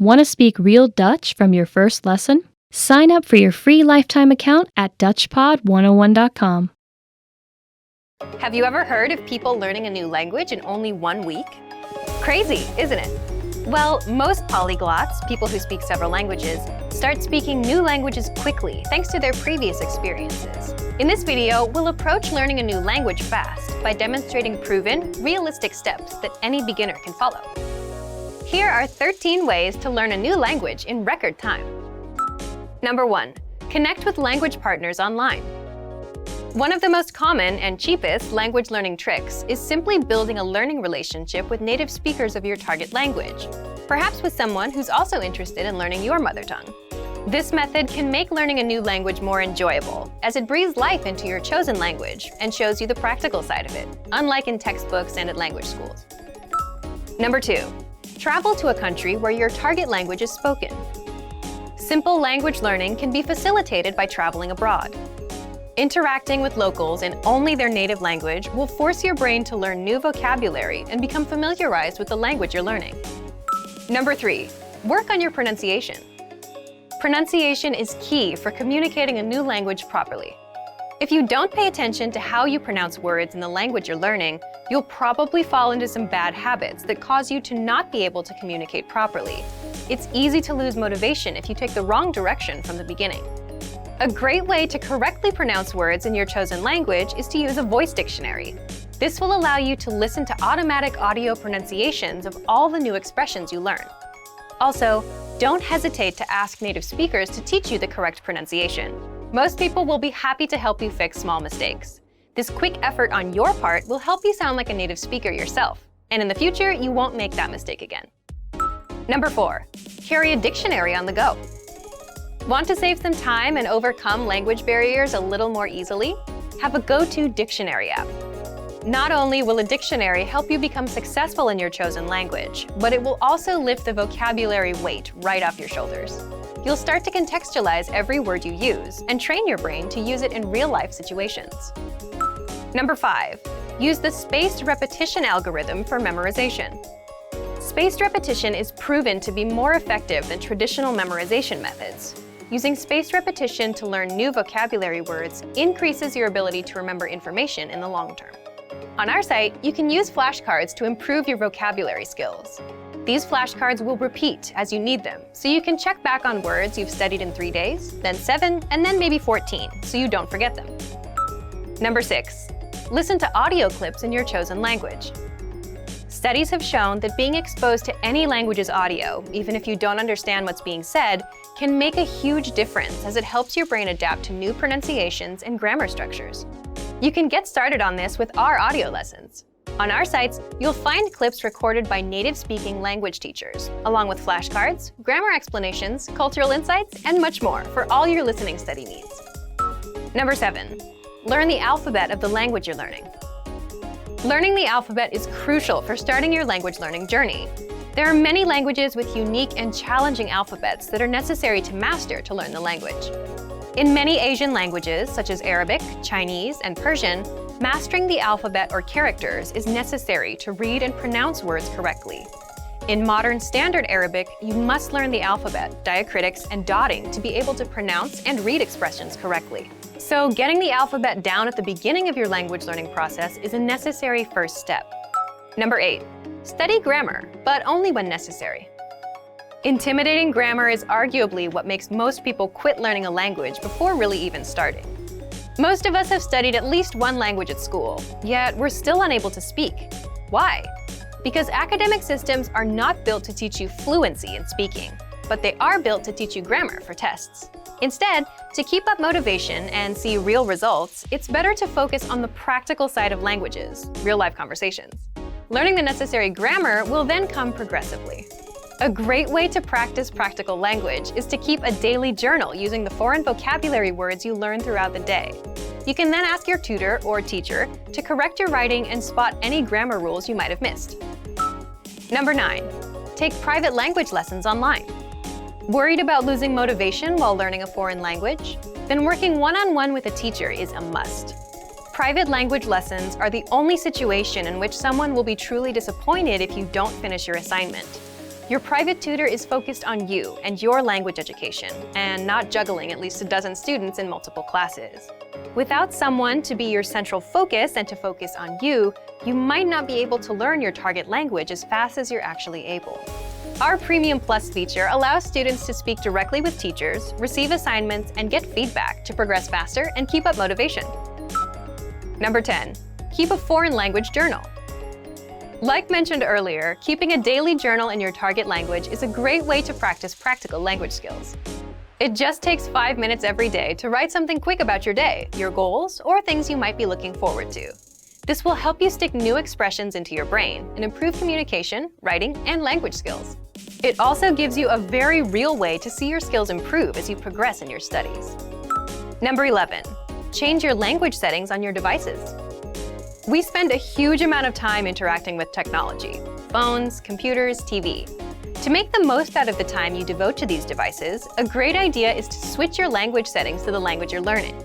Want to speak real Dutch from your first lesson? Sign up for your free lifetime account at DutchPod101.com. Have you ever heard of people learning a new language in only 1 week? Crazy, isn't it? Well, most polyglots, people who speak several languages, start speaking new languages quickly thanks to their previous experiences. In this video, we'll approach learning a new language fast by demonstrating proven, realistic steps that any beginner can follow. Here are 13 ways to learn a new language in record time. Number 1. Connect with language partners online. One of the most common and cheapest language learning tricks is simply building a learning relationship with native speakers of your target language, perhaps with someone who's also interested in learning your mother tongue. This method can make learning a new language more enjoyable, as it breathes life into your chosen language and shows you the practical side of it, unlike in textbooks and at language schools. Number 2. Travel to a country where your target language is spoken. Simple language learning can be facilitated by traveling abroad. Interacting with locals in only their native language will force your brain to learn new vocabulary and become familiarized with the language you're learning. Number 3. Work on your pronunciation. Pronunciation is key for communicating a new language properly. If you don't pay attention to how you pronounce words in the language you're learning, you'll probably fall into some bad habits that cause you to not be able to communicate properly. It's easy to lose motivation if you take the wrong direction from the beginning. A great way to correctly pronounce words in your chosen language is to use a voice dictionary. This will allow you to listen to automatic audio pronunciations of all the new expressions you learn. Also, don't hesitate to ask native speakers to teach you the correct pronunciation. Most people will be happy to help you fix small mistakes. This quick effort on your part will help you sound like a native speaker yourself, and in the future, you won't make that mistake again. Number 4. Carry a dictionary on the go. Want to save some time and overcome language barriers a little more easily? Have a go-to dictionary app. Not only will a dictionary help you become successful in your chosen language, but it will also lift the vocabulary weight right off your shoulders. You'll start to contextualize every word you use and train your brain to use it in real-life situations. Number 5. Use the spaced repetition algorithm for memorization. Spaced repetition is proven to be more effective than traditional memorization methods. Using spaced repetition to learn new vocabulary words increases your ability to remember information in the long term. On our site, you can use flashcards to improve your vocabulary skills. These flashcards will repeat as you need them, so you can check back on words you've studied in 3 days, then 7, and then maybe 14, so you don't forget them. Number 6. Listen to audio clips in your chosen language. Studies have shown that being exposed to any language's audio, even if you don't understand what's being said, can make a huge difference as it helps your brain adapt to new pronunciations and grammar structures. You can get started on this with our audio lessons. On our sites, you'll find clips recorded by native-speaking language teachers, along with flashcards, grammar explanations, cultural insights, and much more for all your listening study needs. Number 7. Learn the alphabet of the language you're learning. Learning the alphabet is crucial for starting your language learning journey. There are many languages with unique and challenging alphabets that are necessary to master to learn the language. In many Asian languages, such as Arabic, Chinese, and Persian, mastering the alphabet or characters is necessary to read and pronounce words correctly. In modern Standard Arabic, you must learn the alphabet, diacritics, and dotting to be able to pronounce and read expressions correctly. So getting the alphabet down at the beginning of your language learning process is a necessary first step. Number 8. Study grammar, but only when necessary. Intimidating grammar is arguably what makes most people quit learning a language before really even starting. Most of us have studied at least one language at school, yet we're still unable to speak. Why? Because academic systems are not built to teach you fluency in speaking, but they are built to teach you grammar for tests. Instead, to keep up motivation and see real results, it's better to focus on the practical side of languages, real-life conversations. Learning the necessary grammar will then come progressively. A great way to practice practical language is to keep a daily journal using the foreign vocabulary words you learn throughout the day. You can then ask your tutor or teacher to correct your writing and spot any grammar rules you might have missed. Number 9. Take private language lessons online. Worried about losing motivation while learning a foreign language? Then working one-on-one with a teacher is a must. Private language lessons are the only situation in which someone will be truly disappointed if you don't finish your assignment. Your private tutor is focused on you and your language education, and not juggling at least a dozen students in multiple classes. Without someone to be your central focus and to focus on you, you might not be able to learn your target language as fast as you're actually able. Our Premium Plus feature allows students to speak directly with teachers, receive assignments, and get feedback to progress faster and keep up motivation. Number 10. Keep a foreign language journal. Like mentioned earlier, keeping a daily journal in your target language is a great way to practice practical language skills. It just takes 5 minutes every day to write something quick about your day, your goals, or things you might be looking forward to. This will help you stick new expressions into your brain and improve communication, writing, and language skills. It also gives you a very real way to see your skills improve as you progress in your studies. Number 11. Change your language settings on your devices. We spend a huge amount of time interacting with technology, phones, computers, TV. To make the most out of the time you devote to these devices, a great idea is to switch your language settings to the language you're learning.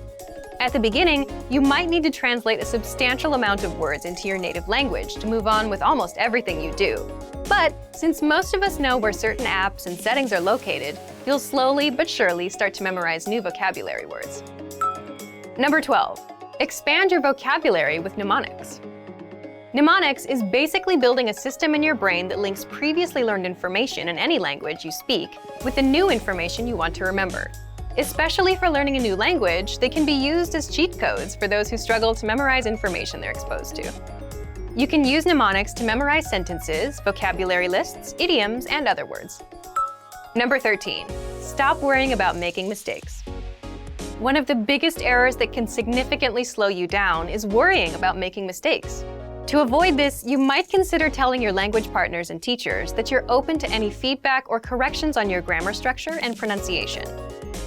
At the beginning, you might need to translate a substantial amount of words into your native language to move on with almost everything you do. But since most of us know where certain apps and settings are located, you'll slowly but surely start to memorize new vocabulary words. Number 12. Expand your vocabulary with mnemonics. Mnemonics is basically building a system in your brain that links previously learned information in any language you speak with the new information you want to remember. Especially for learning a new language, they can be used as cheat codes for those who struggle to memorize information they're exposed to. You can use mnemonics to memorize sentences, vocabulary lists, idioms, and other words. Number 13. Stop worrying about making mistakes. One of the biggest errors that can significantly slow you down is worrying about making mistakes. To avoid this, you might consider telling your language partners and teachers that you're open to any feedback or corrections on your grammar structure and pronunciation.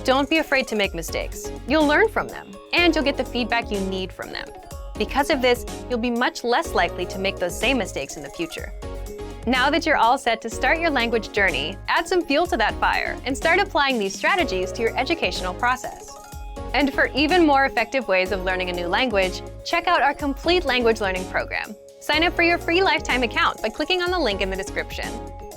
Don't be afraid to make mistakes. You'll learn from them, and you'll get the feedback you need from them. Because of this, you'll be much less likely to make those same mistakes in the future. Now that you're all set to start your language journey, add some fuel to that fire and start applying these strategies to your educational process. And for even more effective ways of learning a new language, check out our complete language learning program. Sign up for your free lifetime account by clicking on the link in the description.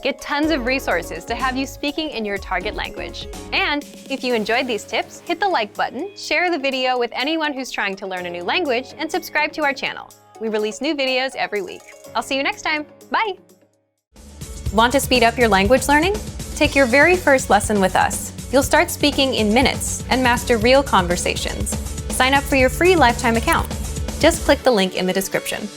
Get tons of resources to have you speaking in your target language. And if you enjoyed these tips, hit the like button, share the video with anyone who's trying to learn a new language, and subscribe to our channel. We release new videos every week. I'll see you next time. Bye! Want to speed up your language learning? Take your very first lesson with us. You'll start speaking in minutes and master real conversations. Sign up for your free lifetime account. Just click the link in the description.